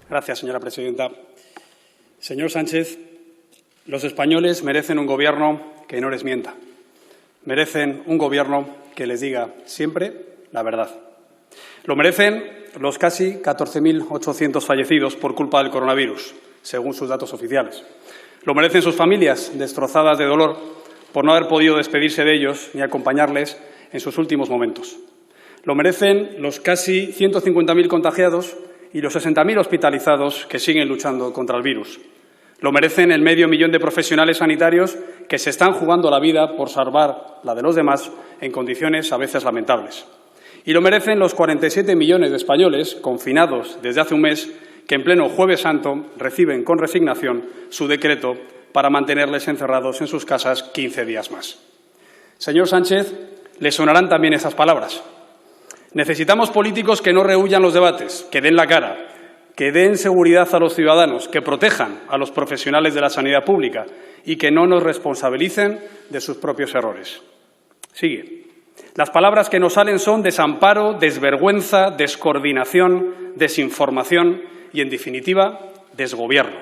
Gracias, señora presidenta. Señor Sánchez, los españoles merecen un Gobierno que no les mienta. Merecen un Gobierno que les diga siempre la verdad. Lo merecen los casi 14.800 fallecidos por culpa del coronavirus, según sus datos oficiales. Lo merecen sus familias, destrozadas de dolor por no haber podido despedirse de ellos ni acompañarles en sus últimos momentos. Lo merecen los casi 150.000 contagiados y los 60.000 hospitalizados que siguen luchando contra el virus. Lo merecen el medio millón de profesionales sanitarios que se están jugando la vida por salvar la de los demás en condiciones a veces lamentables. Y lo merecen los 47 millones de españoles confinados desde hace un mes que en pleno Jueves Santo reciben con resignación su decreto para mantenerles encerrados en sus casas 15 días más. Señor Sánchez, le sonarán también esas palabras. Necesitamos políticos que no rehúyan los debates, que den la cara, que den seguridad a los ciudadanos, que protejan a los profesionales de la sanidad pública y que no nos responsabilicen de sus propios errores. Sigue. Las palabras que nos salen son desamparo, desvergüenza, descoordinación, desinformación y, en definitiva, desgobierno.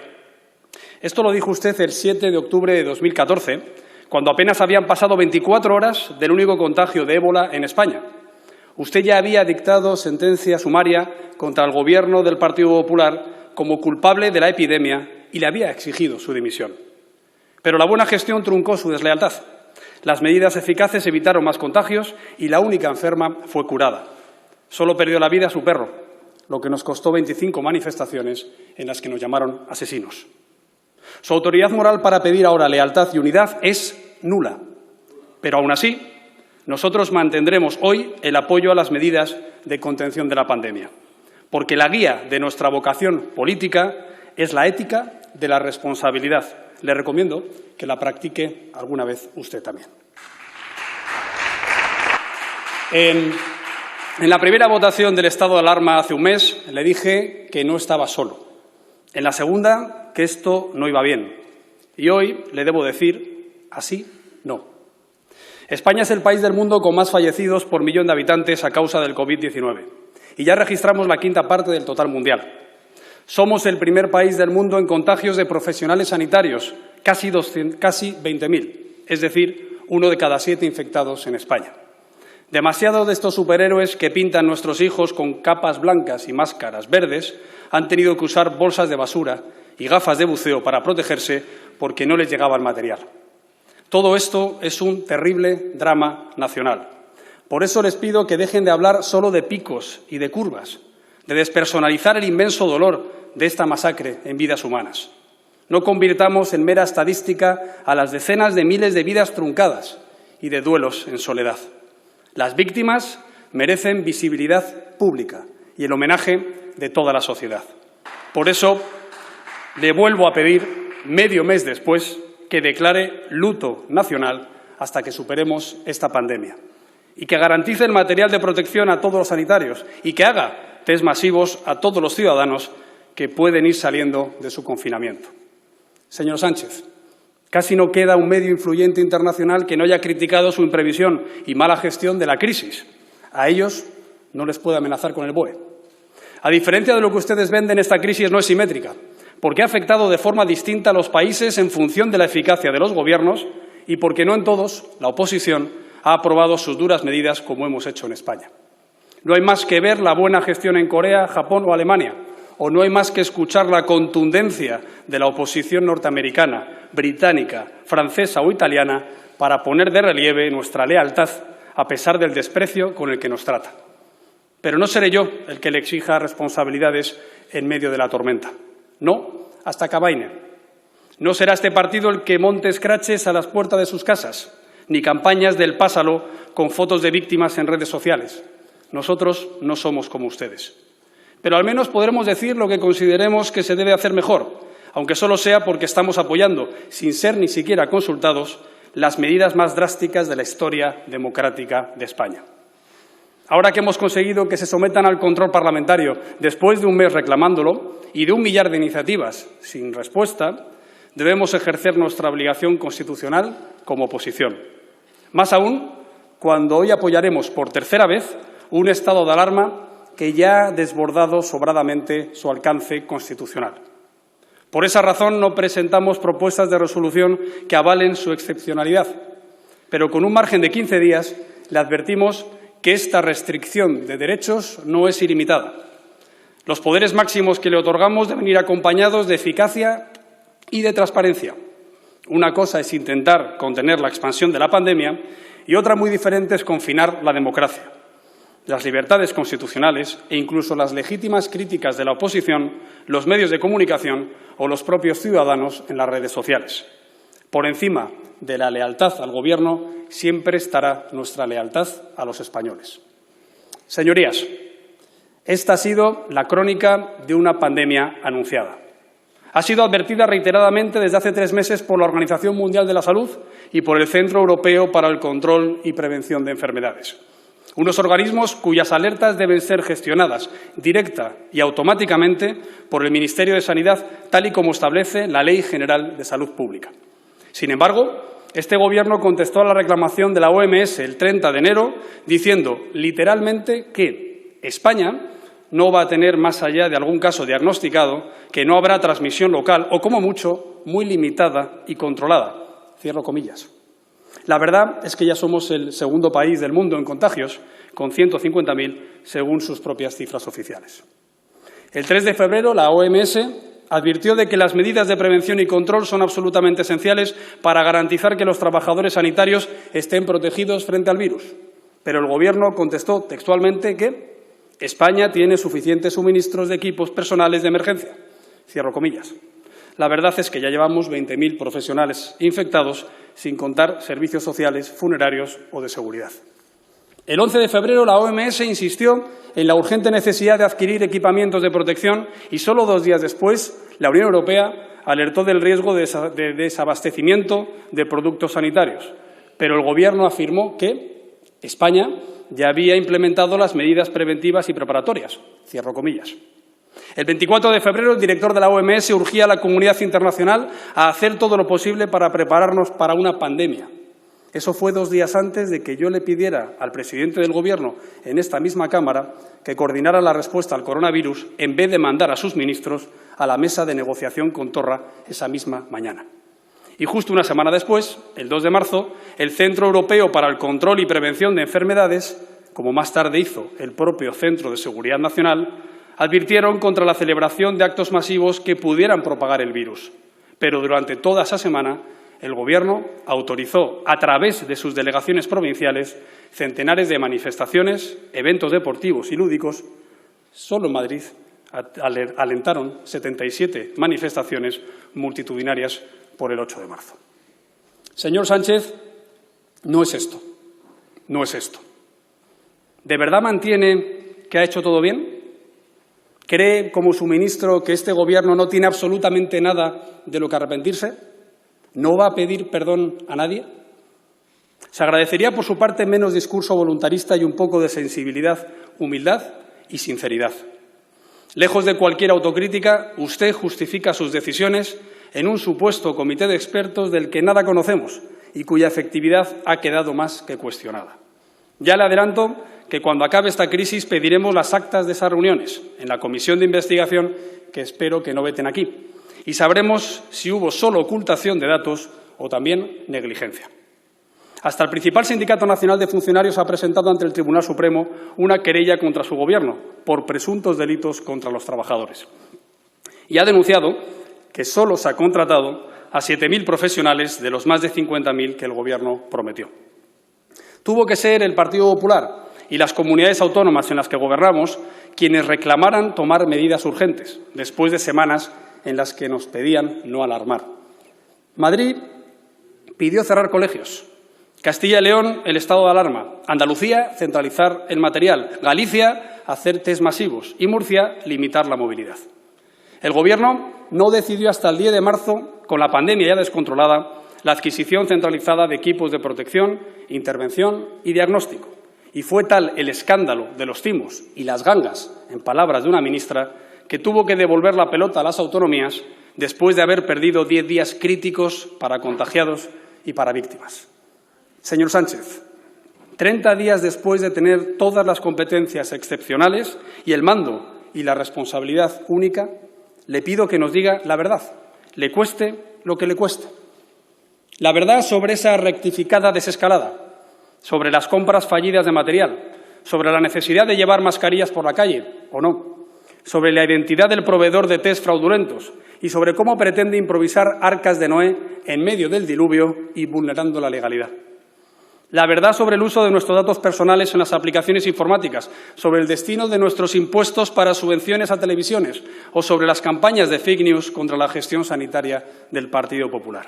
Esto lo dijo usted el 7 de octubre de 2014, cuando apenas habían pasado 24 horas del único contagio de ébola en España. Usted ya había dictado sentencia sumaria contra el Gobierno del Partido Popular como culpable de la epidemia y le había exigido su dimisión. Pero la buena gestión truncó su deslealtad. Las medidas eficaces evitaron más contagios y la única enferma fue curada. Solo perdió la vida su perro, lo que nos costó 25 manifestaciones en las que nos llamaron asesinos. Su autoridad moral para pedir ahora lealtad y unidad es nula. Pero aún así, nosotros mantendremos hoy el apoyo a las medidas de contención de la pandemia, porque la guía de nuestra vocación política es la ética de la responsabilidad. Le recomiendo que la practique alguna vez usted también. En la primera votación del estado de alarma hace un mes le dije que no estaba solo. En la segunda, que esto no iba bien. Y hoy le debo decir, así no. España es el país del mundo con más fallecidos por millón de habitantes a causa del COVID-19 y ya registramos la quinta parte del total mundial. Somos el primer país del mundo en contagios de profesionales sanitarios, casi 20.000, es decir, 1 de cada 7 infectados en España. Demasiados de estos superhéroes que pintan nuestros hijos con capas blancas y máscaras verdes han tenido que usar bolsas de basura y gafas de buceo para protegerse porque no les llegaba el material. Todo esto es un terrible drama nacional. Por eso les pido que dejen de hablar solo de picos y de curvas, de despersonalizar el inmenso dolor de esta masacre en vidas humanas. No convirtamos en mera estadística a las decenas de miles de vidas truncadas y de duelos en soledad. Las víctimas merecen visibilidad pública y el homenaje de toda la sociedad. Por eso, le vuelvo a pedir, medio mes después, que declare luto nacional hasta que superemos esta pandemia y que garantice el material de protección a todos los sanitarios y que haga test masivos a todos los ciudadanos que pueden ir saliendo de su confinamiento. Señor Sánchez, casi no queda un medio influyente internacional que no haya criticado su imprevisión y mala gestión de la crisis. A ellos no les puede amenazar con el BOE. A diferencia de lo que ustedes venden, esta crisis no es simétrica, porque ha afectado de forma distinta a los países en función de la eficacia de los gobiernos y porque no en todos la oposición ha aprobado sus duras medidas como hemos hecho en España. No hay más que ver la buena gestión en Corea, Japón o Alemania, o no hay más que escuchar la contundencia de la oposición norteamericana, británica, francesa o italiana para poner de relieve nuestra lealtad a pesar del desprecio con el que nos trata. Pero no seré yo el que le exija responsabilidades en medio de la tormenta. No, hasta que amaine. No será este partido el que monte escraches a las puertas de sus casas, ni campañas del pásalo con fotos de víctimas en redes sociales. Nosotros no somos como ustedes. Pero al menos podremos decir lo que consideremos que se debe hacer mejor, aunque solo sea porque estamos apoyando, sin ser ni siquiera consultados, las medidas más drásticas de la historia democrática de España. Ahora que hemos conseguido que se sometan al control parlamentario después de un mes reclamándolo y de 1 millar de iniciativas sin respuesta, debemos ejercer nuestra obligación constitucional como oposición. Más aún, cuando hoy apoyaremos por tercera vez un estado de alarma que ya ha desbordado sobradamente su alcance constitucional. Por esa razón no presentamos propuestas de resolución que avalen su excepcionalidad, pero con un margen de 15 días le advertimos que esta restricción de derechos no es ilimitada. Los poderes máximos que le otorgamos deben ir acompañados de eficacia y de transparencia. Una cosa es intentar contener la expansión de la pandemia y otra muy diferente es confinar la democracia, las libertades constitucionales e incluso las legítimas críticas de la oposición, los medios de comunicación o los propios ciudadanos en las redes sociales. Por encima de la lealtad al Gobierno siempre estará nuestra lealtad a los españoles. Señorías, esta ha sido la crónica de una pandemia anunciada. Ha sido advertida reiteradamente desde hace 3 meses por la Organización Mundial de la Salud y por el Centro Europeo para el Control y Prevención de Enfermedades. Unos organismos cuyas alertas deben ser gestionadas directa y automáticamente por el Ministerio de Sanidad, tal y como establece la Ley General de Salud Pública. Sin embargo, este Gobierno contestó a la reclamación de la OMS el 30 de enero diciendo literalmente que España no va a tener, más allá de algún caso diagnosticado, que no habrá transmisión local o, como mucho, muy limitada y controlada. Cierro comillas. La verdad es que ya somos el segundo país del mundo en contagios, con 150.000, según sus propias cifras oficiales. El 3 de febrero, la OMS advirtió de que las medidas de prevención y control son absolutamente esenciales para garantizar que los trabajadores sanitarios estén protegidos frente al virus. Pero el Gobierno contestó textualmente que España tiene suficientes suministros de equipos personales de emergencia. Cierro comillas. La verdad es que ya llevamos 20.000 profesionales infectados, sin contar servicios sociales, funerarios o de seguridad. El 11 de febrero la OMS insistió en la urgente necesidad de adquirir equipamientos de protección y solo 2 días después la Unión Europea alertó del riesgo de desabastecimiento de productos sanitarios. Pero el Gobierno afirmó que España ya había implementado las medidas preventivas y preparatorias. Cierro comillas. El 24 de febrero, el director de la OMS urgía a la comunidad internacional a hacer todo lo posible para prepararnos para una pandemia. Eso fue 2 días antes de que yo le pidiera al presidente del Gobierno en esta misma Cámara que coordinara la respuesta al coronavirus en vez de mandar a sus ministros a la mesa de negociación con Torra esa misma mañana. Y justo una semana después, el 2 de marzo, el Centro Europeo para el Control y Prevención de Enfermedades, como más tarde hizo el propio Centro de Seguridad Nacional, advirtieron contra la celebración de actos masivos que pudieran propagar el virus. Pero durante toda esa semana, el Gobierno autorizó, a través de sus delegaciones provinciales, centenares de manifestaciones, eventos deportivos y lúdicos. Solo en Madrid alentaron 77 manifestaciones multitudinarias por el 8 de marzo. Señor Sánchez, no es esto. No es esto. ¿De verdad mantiene que ha hecho todo bien? ¿Cree, como su ministro, que este Gobierno no tiene absolutamente nada de lo que arrepentirse? ¿No va a pedir perdón a nadie? Se agradecería, por su parte, menos discurso voluntarista y un poco de sensibilidad, humildad y sinceridad. Lejos de cualquier autocrítica, usted justifica sus decisiones en un supuesto comité de expertos del que nada conocemos y cuya efectividad ha quedado más que cuestionada. Ya le adelanto que cuando acabe esta crisis pediremos las actas de esas reuniones en la comisión de investigación que espero que no veten aquí y sabremos si hubo solo ocultación de datos o también negligencia. Hasta el principal sindicato nacional de funcionarios ha presentado ante el Tribunal Supremo una querella contra su Gobierno por presuntos delitos contra los trabajadores y ha denunciado que solo se ha contratado a 7.000 profesionales de los más de 50.000 que el Gobierno prometió. Tuvo que ser el Partido Popular y las comunidades autónomas en las que gobernamos quienes reclamaran tomar medidas urgentes, después de semanas en las que nos pedían no alarmar. Madrid pidió cerrar colegios, Castilla y León el estado de alarma, Andalucía centralizar el material, Galicia hacer test masivos y Murcia limitar la movilidad. El Gobierno no decidió hasta el 10 de marzo, con la pandemia ya descontrolada, la adquisición centralizada de equipos de protección, intervención y diagnóstico. Y fue tal el escándalo de los timos y las gangas, en palabras de una ministra, que tuvo que devolver la pelota a las autonomías después de haber perdido 10 días críticos para contagiados y para víctimas. Señor Sánchez, 30 días después de tener todas las competencias excepcionales y el mando y la responsabilidad única, le pido que nos diga la verdad, le cueste lo que le cueste. La verdad sobre esa rectificada desescalada, sobre las compras fallidas de material, sobre la necesidad de llevar mascarillas por la calle, o no, sobre la identidad del proveedor de test fraudulentos y sobre cómo pretende improvisar arcas de Noé en medio del diluvio y vulnerando la legalidad. La verdad sobre el uso de nuestros datos personales en las aplicaciones informáticas, sobre el destino de nuestros impuestos para subvenciones a televisiones o sobre las campañas de fake news contra la gestión sanitaria del Partido Popular.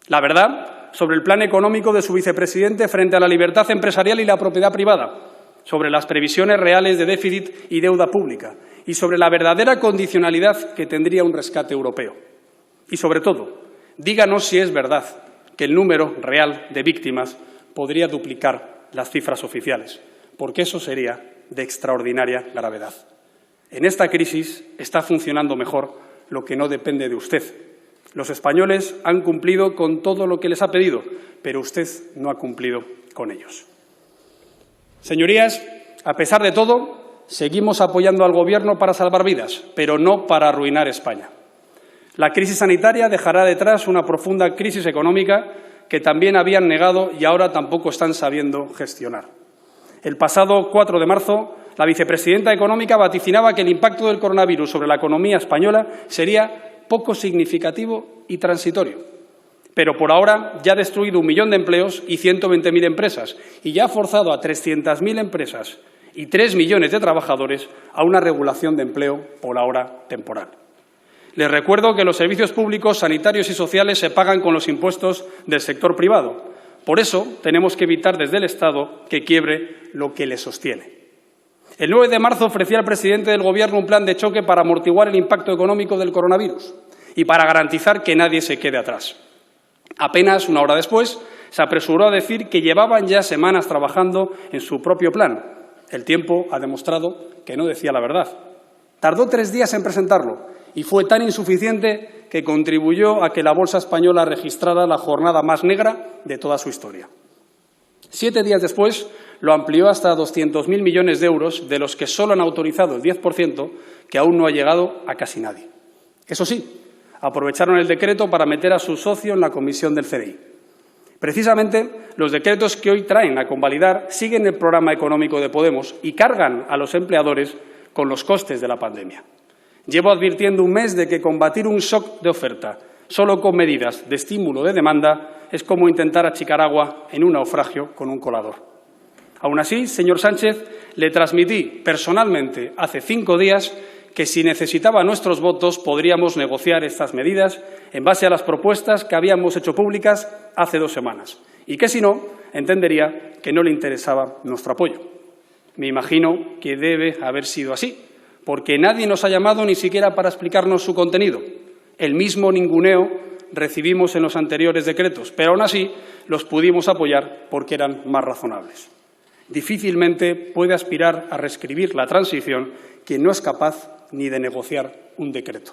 La verdad sobre el plan económico de su vicepresidente frente a la libertad empresarial y la propiedad privada, sobre las previsiones reales de déficit y deuda pública y sobre la verdadera condicionalidad que tendría un rescate europeo. Y, sobre todo, díganos si es verdad que el número real de víctimas podría duplicar las cifras oficiales, porque eso sería de extraordinaria gravedad. En esta crisis está funcionando mejor lo que no depende de usted. Los españoles han cumplido con todo lo que les ha pedido, pero usted no ha cumplido con ellos. Señorías, a pesar de todo, seguimos apoyando al Gobierno para salvar vidas, pero no para arruinar España. La crisis sanitaria dejará detrás una profunda crisis económica que también habían negado y ahora tampoco están sabiendo gestionar. El pasado 4 de marzo, la vicepresidenta económica vaticinaba que el impacto del coronavirus sobre la economía española sería poco significativo y transitorio. Pero por ahora ya ha destruido 1 millón de empleos y 120.000 empresas y ya ha forzado a 300.000 empresas y 3 millones de trabajadores a una regulación de empleo por ahora temporal. Les recuerdo que los servicios públicos, sanitarios y sociales se pagan con los impuestos del sector privado. Por eso tenemos que evitar desde el Estado que quiebre lo que le sostiene. El 9 de marzo ofrecía al presidente del Gobierno un plan de choque para amortiguar el impacto económico del coronavirus y para garantizar que nadie se quede atrás. Apenas una hora después, se apresuró a decir que llevaban ya semanas trabajando en su propio plan. El tiempo ha demostrado que no decía la verdad. Tardó 3 días en presentarlo y fue tan insuficiente que contribuyó a que la bolsa española registrara la jornada más negra de toda su historia. 7 días después, lo amplió hasta 200.000 millones de euros, de los que solo han autorizado el 10%, que aún no ha llegado a casi nadie. Eso sí, aprovecharon el decreto para meter a su socio en la comisión del CDI. Precisamente, los decretos que hoy traen a convalidar siguen el programa económico de Podemos y cargan a los empleadores con los costes de la pandemia. Llevo advirtiendo un mes de que combatir un shock de oferta solo con medidas de estímulo de demanda es como intentar achicar agua en un naufragio con un colador. Aún así, señor Sánchez, le transmití personalmente hace 5 días que si necesitaba nuestros votos podríamos negociar estas medidas en base a las propuestas que habíamos hecho públicas hace 2 semanas y que, si no, entendería que no le interesaba nuestro apoyo. Me imagino que debe haber sido así, porque nadie nos ha llamado ni siquiera para explicarnos su contenido. El mismo ninguneo recibimos en los anteriores decretos, pero aún así los pudimos apoyar porque eran más razonables. Difícilmente puede aspirar a reescribir la transición quien no es capaz ni de negociar un decreto.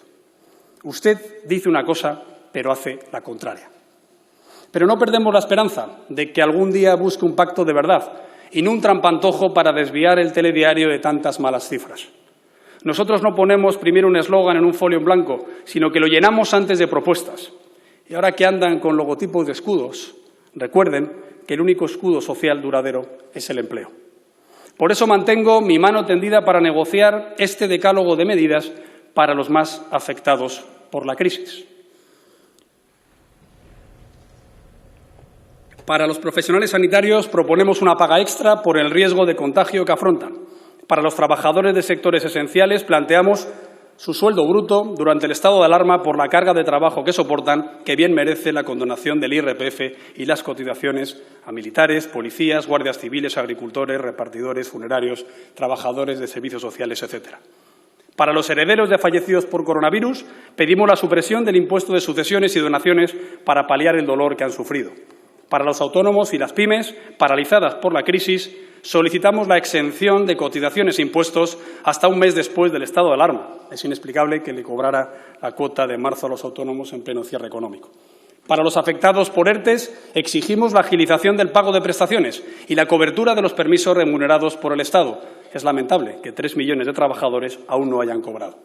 Usted dice una cosa, pero hace la contraria. Pero no perdemos la esperanza de que algún día busque un pacto de verdad y no un trampantojo para desviar el telediario de tantas malas cifras. Nosotros no ponemos primero un eslogan en un folio en blanco, sino que lo llenamos antes de propuestas. Y ahora que andan con logotipos de escudos, recuerden que el único escudo social duradero es el empleo. Por eso mantengo mi mano tendida para negociar este decálogo de medidas para los más afectados por la crisis. Para los profesionales sanitarios proponemos una paga extra por el riesgo de contagio que afrontan. Para los trabajadores de sectores esenciales planteamos su sueldo bruto durante el estado de alarma por la carga de trabajo que soportan, que bien merece la condonación del IRPF y las cotizaciones a militares, policías, guardias civiles, agricultores, repartidores, funerarios, trabajadores de servicios sociales, etc. Para los herederos de fallecidos por coronavirus pedimos la supresión del impuesto de sucesiones y donaciones para paliar el dolor que han sufrido. Para los autónomos y las pymes, paralizadas por la crisis, solicitamos la exención de cotizaciones e impuestos hasta un mes después del estado de alarma. Es inexplicable que le cobrara la cuota de marzo a los autónomos en pleno cierre económico. Para los afectados por ERTES exigimos la agilización del pago de prestaciones y la cobertura de los permisos remunerados por el Estado. Es lamentable que 3 millones de trabajadores aún no hayan cobrado.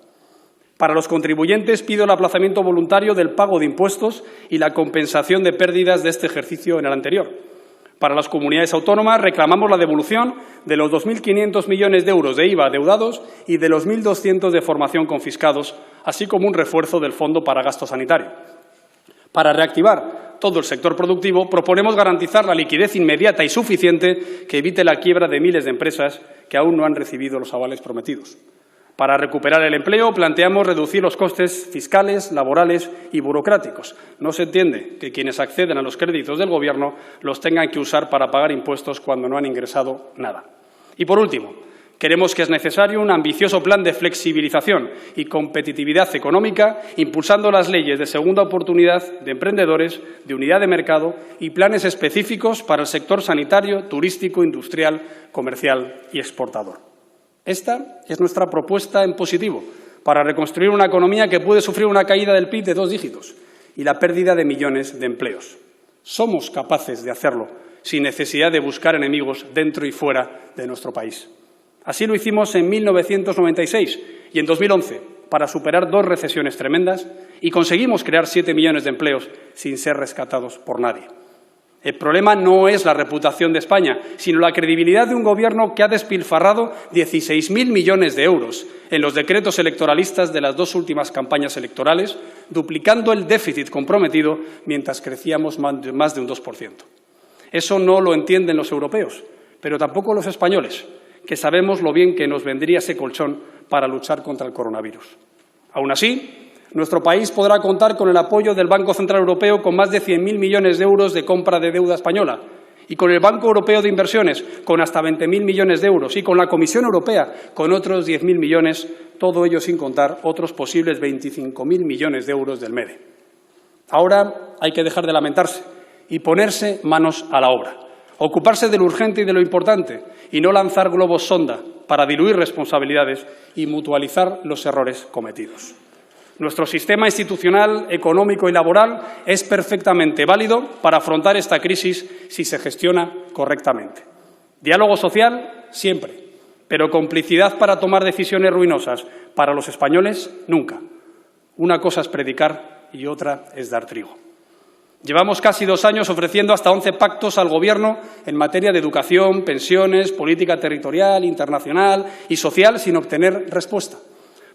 Para los contribuyentes pido el aplazamiento voluntario del pago de impuestos y la compensación de pérdidas de este ejercicio en el anterior. Para las comunidades autónomas reclamamos la devolución de los 2.500 millones de euros de IVA adeudados y de los 1.200 de formación confiscados, así como un refuerzo del Fondo para Gasto Sanitario. Para reactivar todo el sector productivo, proponemos garantizar la liquidez inmediata y suficiente que evite la quiebra de miles de empresas que aún no han recibido los avales prometidos. Para recuperar el empleo, planteamos reducir los costes fiscales, laborales y burocráticos. No se entiende que quienes acceden a los créditos del Gobierno los tengan que usar para pagar impuestos cuando no han ingresado nada. Y, por último, creemos que es necesario un ambicioso plan de flexibilización y competitividad económica, impulsando las leyes de segunda oportunidad de emprendedores, de unidad de mercado y planes específicos para el sector sanitario, turístico, industrial, comercial y exportador. Esta es nuestra propuesta en positivo para reconstruir una economía que puede sufrir una caída del PIB de 2 dígitos y la pérdida de millones de empleos. Somos capaces de hacerlo sin necesidad de buscar enemigos dentro y fuera de nuestro país. Así lo hicimos en 1996 y en 2011 para superar 2 recesiones tremendas y conseguimos crear 7 millones de empleos sin ser rescatados por nadie. El problema no es la reputación de España, sino la credibilidad de un Gobierno que ha despilfarrado 16.000 millones de euros en los decretos electoralistas de las 2 últimas campañas electorales, duplicando el déficit comprometido mientras crecíamos más de un 2%. Eso no lo entienden los europeos, pero tampoco los españoles, que sabemos lo bien que nos vendría ese colchón para luchar contra el coronavirus. Aún así, nuestro país podrá contar con el apoyo del Banco Central Europeo con más de 100.000 millones de euros de compra de deuda española y con el Banco Europeo de Inversiones con hasta 20.000 millones de euros y con la Comisión Europea con otros 10.000 millones, todo ello sin contar otros posibles 25.000 millones de euros del MEDE. Ahora hay que dejar de lamentarse y ponerse manos a la obra, ocuparse de lo urgente y de lo importante y no lanzar globos sonda para diluir responsabilidades y mutualizar los errores cometidos. Nuestro sistema institucional, económico y laboral es perfectamente válido para afrontar esta crisis si se gestiona correctamente. Diálogo social, siempre, pero complicidad para tomar decisiones ruinosas para los españoles, nunca. Una cosa es predicar y otra es dar trigo. Llevamos casi 2 años ofreciendo hasta 11 pactos al Gobierno en materia de educación, pensiones, política territorial, internacional y social sin obtener respuesta.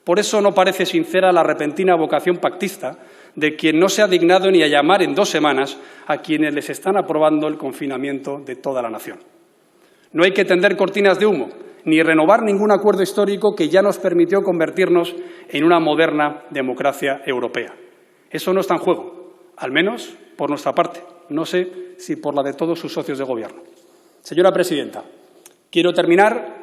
Por eso no parece sincera la repentina vocación pactista de quien no se ha dignado ni a llamar en 2 semanas a quienes les están aprobando el confinamiento de toda la nación. No hay que tender cortinas de humo ni renovar ningún acuerdo histórico que ya nos permitió convertirnos en una moderna democracia europea. Eso no está en juego, al menos por nuestra parte. No sé si por la de todos sus socios de Gobierno. Señora presidenta, quiero terminar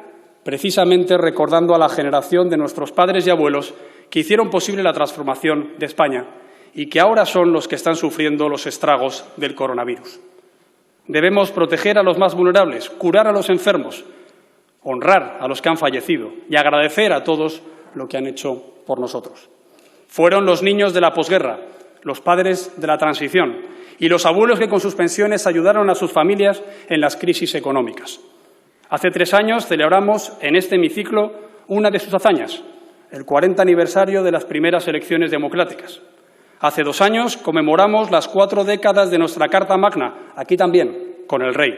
precisamente recordando a la generación de nuestros padres y abuelos que hicieron posible la transformación de España y que ahora son los que están sufriendo los estragos del coronavirus. Debemos proteger a los más vulnerables, curar a los enfermos, honrar a los que han fallecido y agradecer a todos lo que han hecho por nosotros. Fueron los niños de la posguerra, los padres de la transición y los abuelos que con sus pensiones ayudaron a sus familias en las crisis económicas. Hace 3 años celebramos en este hemiciclo una de sus hazañas, el 40 aniversario de las primeras elecciones democráticas. Hace 2 años conmemoramos las 4 décadas de nuestra Carta Magna, aquí también, con el rey.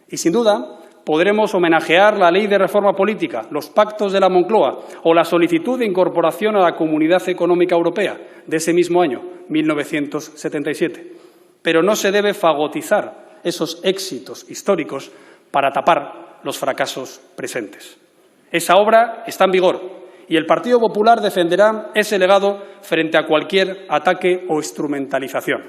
Y sin duda podremos homenajear la Ley de Reforma Política, los pactos de la Moncloa o la solicitud de incorporación a la Comunidad Económica Europea de ese mismo año, 1977. Pero no se debe fagotizar esos éxitos históricos para tapar los fracasos presentes. Esa obra está en vigor y el Partido Popular defenderá ese legado frente a cualquier ataque o instrumentalización.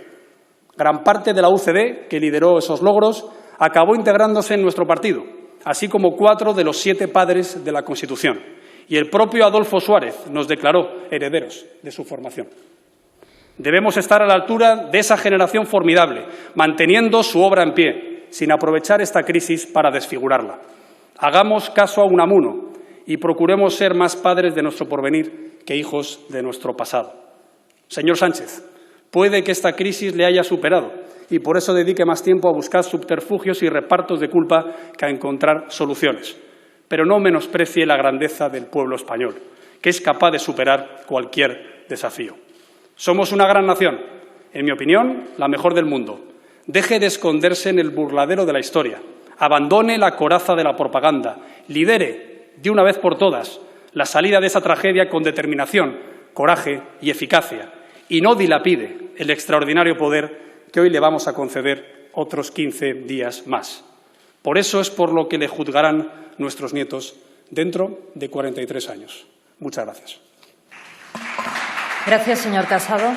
Gran parte de la UCD, que lideró esos logros, acabó integrándose en nuestro partido, así como 4 de los 7 padres de la Constitución. Y el propio Adolfo Suárez nos declaró herederos de su formación. Debemos estar a la altura de esa generación formidable, manteniendo su obra en pie, sin aprovechar esta crisis para desfigurarla. Hagamos caso a Unamuno y procuremos ser más padres de nuestro porvenir que hijos de nuestro pasado. Señor Sánchez, Puede que esta crisis le haya superado y por eso dedique más tiempo a buscar subterfugios y repartos de culpa que a encontrar soluciones. Pero no menosprecie la grandeza del pueblo español, que es capaz de superar cualquier desafío. Somos una gran nación, en mi opinión, la mejor del mundo. Deje de esconderse en el burladero de la historia, abandone la coraza de la propaganda, lidere de una vez por todas la salida de esa tragedia con determinación, coraje y eficacia, y no dilapide el extraordinario poder que hoy le vamos a conceder otros 15 días más. Por eso es por lo que le juzgarán nuestros nietos dentro de 43 años. Muchas gracias. Gracias, señor Casado.